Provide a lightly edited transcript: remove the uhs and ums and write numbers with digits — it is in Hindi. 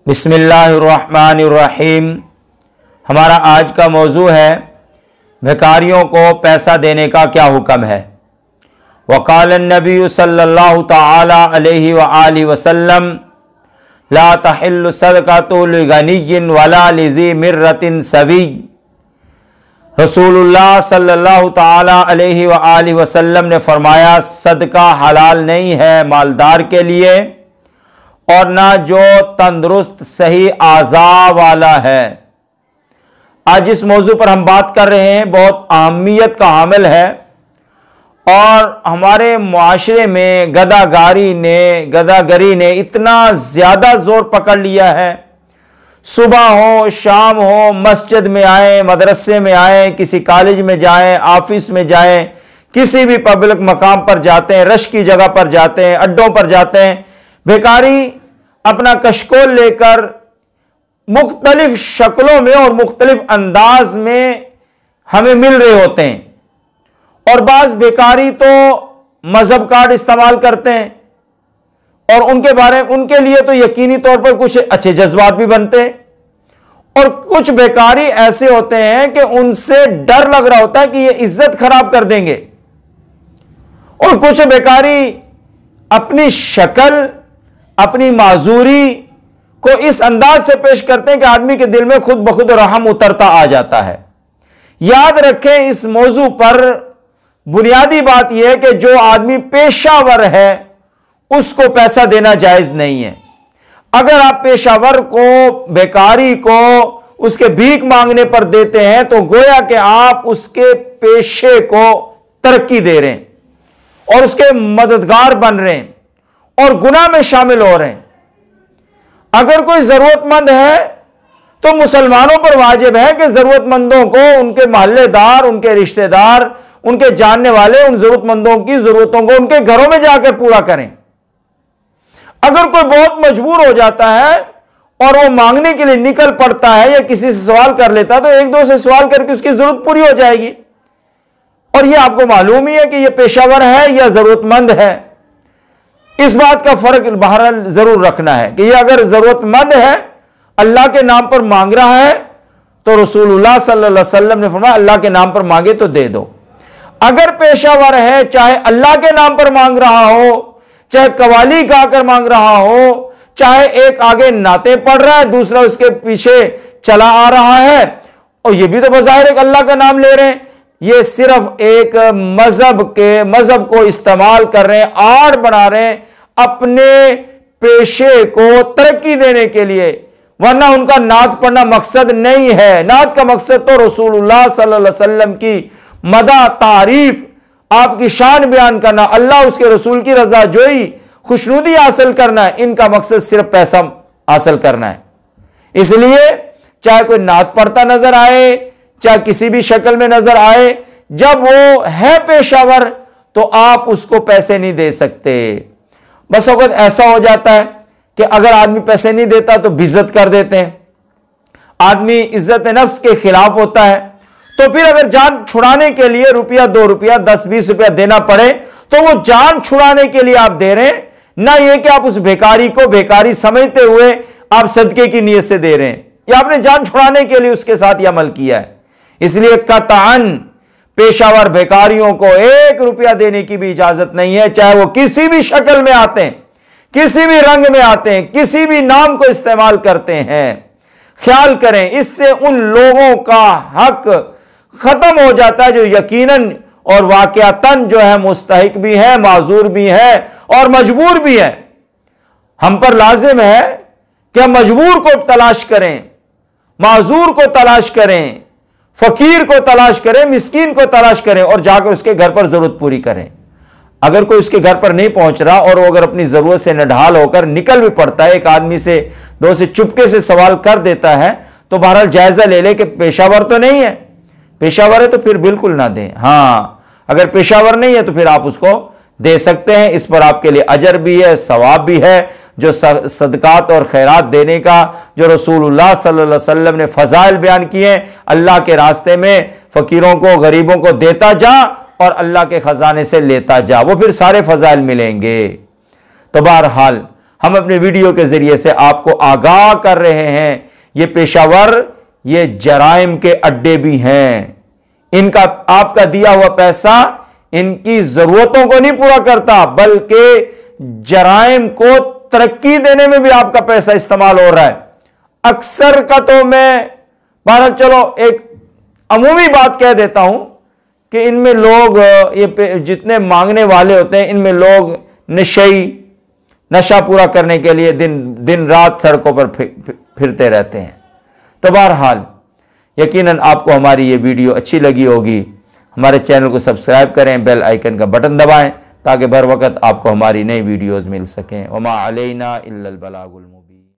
बिस्मिल्लाहिर्रहमानिर्रहीम। हमारा आज का मौजू है भिखारियों को पैसा देने का क्या हुक्म है। वक़ाल नबी सल्लल्लाहु तआला अलैहि व आलिहि वसल्लम ला तहिल्लु सदक़तु लिग़निय्यिन वला लिज़ी मिर्रतिन सवी। रसूलुल्लाह सल्लल्लाहु तआला अलैहि व आलिहि वसल्लम ने फरमाया, सदका हलाल नहीं है मालदार के लिए और ना जो तंदुरुस्त सही आज़ा वाला है। आज इस मौजू पर हम बात कर रहे हैं, बहुत अहमियत का हामिल है और हमारे मुआशरे में गदागरी ने इतना ज़्यादा जोर पकड़ लिया है। सुबह हो शाम हो, मस्जिद में आए, मदरसे में आए, किसी कॉलेज में जाएं, ऑफिस में जाएं, किसी भी पब्लिक मकाम पर जाते हैं, रश की जगह पर जाते हैं, अड्डों पर जाते हैं, भिखारी अपना कशकोल लेकर मुख्तलिफ शक्लों में और मुख्तलिफ अंदाज में हमें मिल रहे होते हैं। और बाज भिखारी तो मजहब कार्ड इस्तेमाल करते हैं और उनके लिए तो यकीनी तौर पर कुछ अच्छे जज्बात भी बनते हैं। और कुछ भिखारी ऐसे होते हैं कि उनसे डर लग रहा होता है कि ये इज्जत खराब कर देंगे। और कुछ भिखारी अपनी शक्ल, अपनी माजूरी को इस अंदाज से पेश करते हैं कि आदमी के दिल में खुद ब खुद रहम उतरता आ जाता है। याद रखें, इस मौजू पर बुनियादी बात यह है कि जो आदमी पेशावर है उसको पैसा देना जायज नहीं है। अगर आप पेशावर को, बेकारी को उसके भीख मांगने पर देते हैं तो गोया कि आप उसके पेशे को तरक्की दे रहे हैं और उसके मददगार बन रहे हैं और गुनाह में शामिल हो रहे हैं। अगर कोई जरूरतमंद है तो मुसलमानों पर वाजिब है कि जरूरतमंदों को, उनके मोहल्लेदार, उनके रिश्तेदार, उनके जानने वाले उन जरूरतमंदों की जरूरतों को उनके घरों में जाकर पूरा करें। अगर कोई बहुत मजबूर हो जाता है और वो मांगने के लिए निकल पड़ता है या किसी से सवाल कर लेता है तो एक दो से सवाल करके उसकी जरूरत पूरी हो जाएगी। और यह आपको मालूम ही है कि यह पेशावर है या जरूरतमंद है। इस बात का फर्क बहरहाल जरूर रखना है कि यह अगर जरूरतमंद है, अल्लाह के नाम पर मांग रहा है तो रसूलुल्लाह सल्लल्लाहु अलैहि वसल्लम ने फरमाया अल्लाह के नाम पर मांगे तो दे दो। अगर पेशावर है, चाहे अल्लाह के नाम पर मांग रहा हो, चाहे कवाली गाकर मांग रहा हो, चाहे एक आगे नाते पढ़ रहा है, दूसरा उसके पीछे चला आ रहा है और यह भी तो बज़ाहिर एक अल्लाह का नाम ले रहे हैं, ये सिर्फ एक मजहब को इस्तेमाल कर रहे हैं, आड़ बना रहे हैं अपने पेशे को तरक्की देने के लिए। वरना उनका नात पढ़ना मकसद नहीं है। नात का मकसद तो रसूलुल्लाह सल्लल्लाहु अलैहि वसल्लम की मदा, तारीफ, आपकी शान बयान करना, अल्लाह उसके रसूल की रजा जोई, खुशनुदी हासिल करना है। इनका मकसद सिर्फ पैसा हासिल करना है। इसलिए चाहे कोई नात पढ़ता नजर आए, चाहे किसी भी शक्ल में नजर आए, जब वो है पेशावर तो आप उसको पैसे नहीं दे सकते। बस वक्त ऐसा हो जाता है कि अगर आदमी पैसे नहीं देता तो बेइज्जत कर देते हैं। आदमी इज्जत नफ्स के खिलाफ होता है तो फिर अगर जान छुड़ाने के लिए रुपया, 2 रुपया, 10-20 रुपया देना पड़े तो वो जान छुड़ाने के लिए आप दे रहे हैं, ना ये कि आप उस बेकारी को बेकारी समझते हुए आप सदके की नीयत से दे रहे हैं, या आपने जान छुड़ाने के लिए उसके साथ यह अमल किया है। इसलिए कतअन पेशावर भिखारियों को 1 रुपया देने की भी इजाजत नहीं है, चाहे वो किसी भी शक्ल में आते हैं, किसी भी रंग में आते हैं, किसी भी नाम को इस्तेमाल करते हैं। ख्याल करें, इससे उन लोगों का हक खत्म हो जाता है जो यकीनन और वाकयातन जो है मुस्तहिक भी है, माजूर भी है और मजबूर भी है। हम पर लाजिम है कि हम मजबूर को तलाश करें, माजूर को तलाश करें, फकीर को तलाश करें, मिस्कीन को तलाश करें और जाकर उसके घर पर जरूरत पूरी करें। अगर कोई उसके घर पर नहीं पहुंच रहा और वो अगर अपनी जरूरत से नढाल होकर निकल भी पड़ता है, एक आदमी से, 2 से चुपके से सवाल कर देता है, तो बहरहाल जायजा ले ले कि पेशावर तो नहीं है। पेशावर है तो फिर बिल्कुल ना दें। हाँ, अगर पेशावर नहीं है तो फिर आप उसको दे सकते हैं। इस पर आपके लिए अजर भी है, सवाब भी है। जो सदकात और खैरात देने का जो रसूलुल्लाह सल्लल्लाहु अलैहि वसल्लम ने फजाइल बयान किए, अल्लाह के रास्ते में फकीरों को, गरीबों को देता जा और अल्लाह के खजाने से लेता जा, वो फिर सारे फजाइल मिलेंगे। तो बहरहाल हम अपने वीडियो के जरिए से आपको आगाह कर रहे हैं। ये पेशावर, ये जराइम के अड्डे भी हैं। इनका आपका दिया हुआ पैसा इनकी जरूरतों को नहीं पूरा करता, बल्कि जराइम को तरक्की देने में भी आपका पैसा इस्तेमाल हो रहा है। अक्सर का तो मैं मानो चलो एक अमूमी बात कह देता हूं कि इनमें लोग, ये जितने मांगने वाले होते हैं, इनमें लोग नशा पूरा करने के लिए दिन रात सड़कों पर फिरते रहते हैं। तो बहरहाल यकीनन आपको हमारी ये वीडियो अच्छी लगी होगी। हमारे चैनल को सब्सक्राइब करें, बेल आइकन का बटन दबाएं ताकि बर वक्त आपको हमारी नई वीडियोज़ मिल सकें। वमा अलैना इल्लल बलागुल मुबीन।